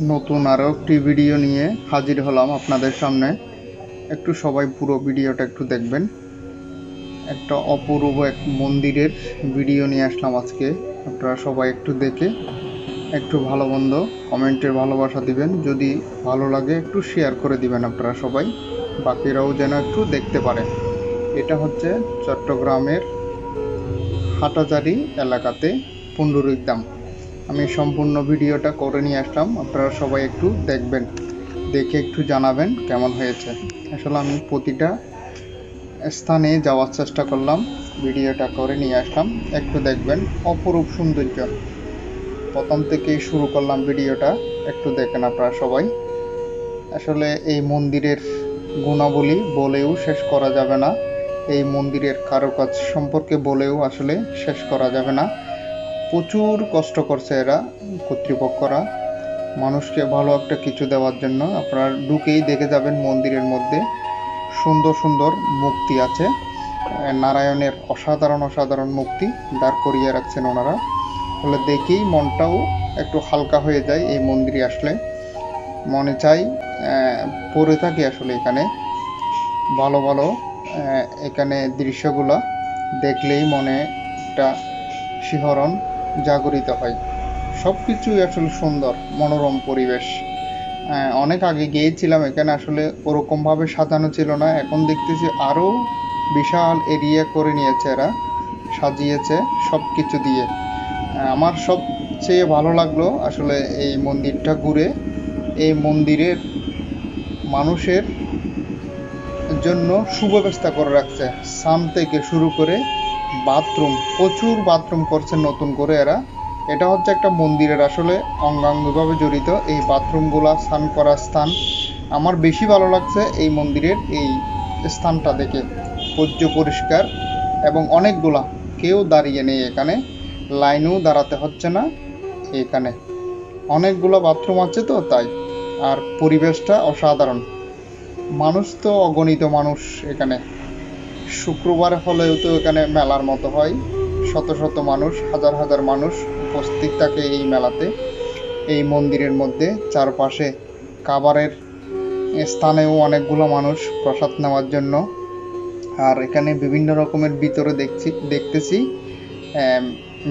নতুন আরও একটি ভিডিও নিয়ে হাজির হলাম আপনাদের সামনে। একটু সবাই পুরো ভিডিওটা একটু দেখবেন। একটা অপূর্ব এক মন্দিরের ভিডিও নিয়ে আসলাম আজকে। আপনারা সবাই একটু দেখে একটু ভালো মন্দ কমেন্টের ভালোবাসা দিবেন। যদি ভালো লাগে একটু শেয়ার করে দিবেন আপনারা সবাই, বাকিরাও যেন একটু দেখতে পারে। এটা হচ্ছে চট্টগ্রামের হাটাজারি এলাকাতে পুন্ডরিকদাম। আমি সম্পূর্ণ ভিডিওটা করে নিয়ে আসলাম, আপনারা সবাই একটু দেখবেন, দেখে একটু জানাবেন কেমন হয়েছে। আসলে আমি প্রতিটা স্থানে যাওয়ার চেষ্টা করলাম, ভিডিওটা করে নিয়ে আসলাম, একটু দেখবেন। অপরূপ সৌন্দর্য, প্রথম থেকেই শুরু করলাম ভিডিওটা, একটু দেখেন আপনারা সবাই। আসলে এই মন্দিরের গুণাবলী বলেও শেষ করা যাবে না, এই মন্দিরের কারুকাজ সম্পর্কে বলেও আসলে শেষ করা যাবে না। প্রচুর কষ্ট করছে এরা, কর্তৃপক্ষরা, মানুষকে ভালো একটা কিছু দেওয়ার জন্য। আপনারা ঢুকেই দেখে যাবেন মন্দিরের মধ্যে সুন্দর সুন্দর মূর্তি আছে। নারায়ণের অসাধারণ অসাধারণ মূর্তি দাঁড় করিয়ে রাখছেন ওনারা। ফলে দেখেই মনটাও একটু হালকা হয়ে যায়। এই মন্দিরে আসলে মনে চাই পড়ে থাকি আসলে এখানে। ভালো ভালো এখানে দৃশ্যগুলো দেখলেই মনে একটা শিহরণ জাগরিত হয়। সব কিছুই আসলে সুন্দর, মনোরম পরিবেশ। অনেক আগে গিয়েছিলাম, এখানে আসলে ওরকমভাবে সাজানো ছিল না। এখন দেখতেছি আরও বিশাল এরিয়া করে নিয়েছে এরা, সাজিয়েছে সব কিছু দিয়ে। আমার সবচেয়ে ভালো লাগলো আসলে এই মন্দিরটা ঘুরে। এই মন্দিরের মানুষের জন্য সুব্যবস্থা করে রাখছে, স্নান থেকে শুরু করে বাথরুম, প্রচুর বাথরুম করছে নতুন করে এরা। এটা হচ্ছে একটা মন্দিরের আসলে অঙ্গাঙ্গিভাবে জড়িত এই বাথরুমগুলা, স্নান করার স্থান। আমার বেশি ভালো লাগছে এই মন্দিরের এই স্থানটা দেখে। পরিষ্কার এবং অনেকগুলা, কেউ দাঁড়িয়ে নেই এখানে, লাইনেও দাঁড়াতে হচ্ছে না। এখানে অনেকগুলো বাথরুম আছে তো তাই। আর পরিবেশটা অসাধারণ। মানুষ তো অগণিত মানুষ এখানে। শুক্রবার হলেও তো এখানে মেলার মতো হয়, শত শত মানুষ, হাজার হাজার মানুষ উপস্থিত থাকে এই মেলাতে। এই মন্দিরের মধ্যে চারপাশে খাবারের স্থানেও অনেকগুলো মানুষ প্রসাদ নেওয়ার জন্য। আর এখানে বিভিন্ন রকমের ভিতরে দেখতেছি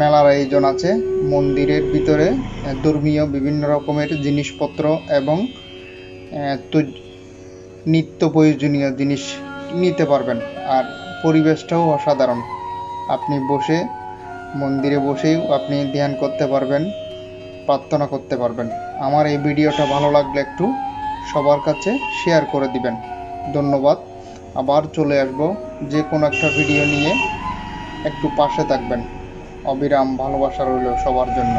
মেলার আয়োজন আছে। মন্দিরের ভিতরে ধর্মীয় বিভিন্ন রকমের জিনিসপত্র এবং নিত্য প্রয়োজনীয় জিনিস নিতে পারবেন। আর পরিবেশটাও অসাধারণ। আপনি বসে মন্দিরে বসেও আপনি ধ্যান করতে পারবেন, প্রার্থনা করতে পারবেন। আমার এই ভিডিওটা ভালো লাগলে একটু সবার কাছে শেয়ার করে দিবেন। ধন্যবাদ। আবার চলে আসব যে কোনো একটা ভিডিও নিয়ে, একটু পাশে থাকবেন। অবিরাম ভালোবাসা রইল সবার জন্য।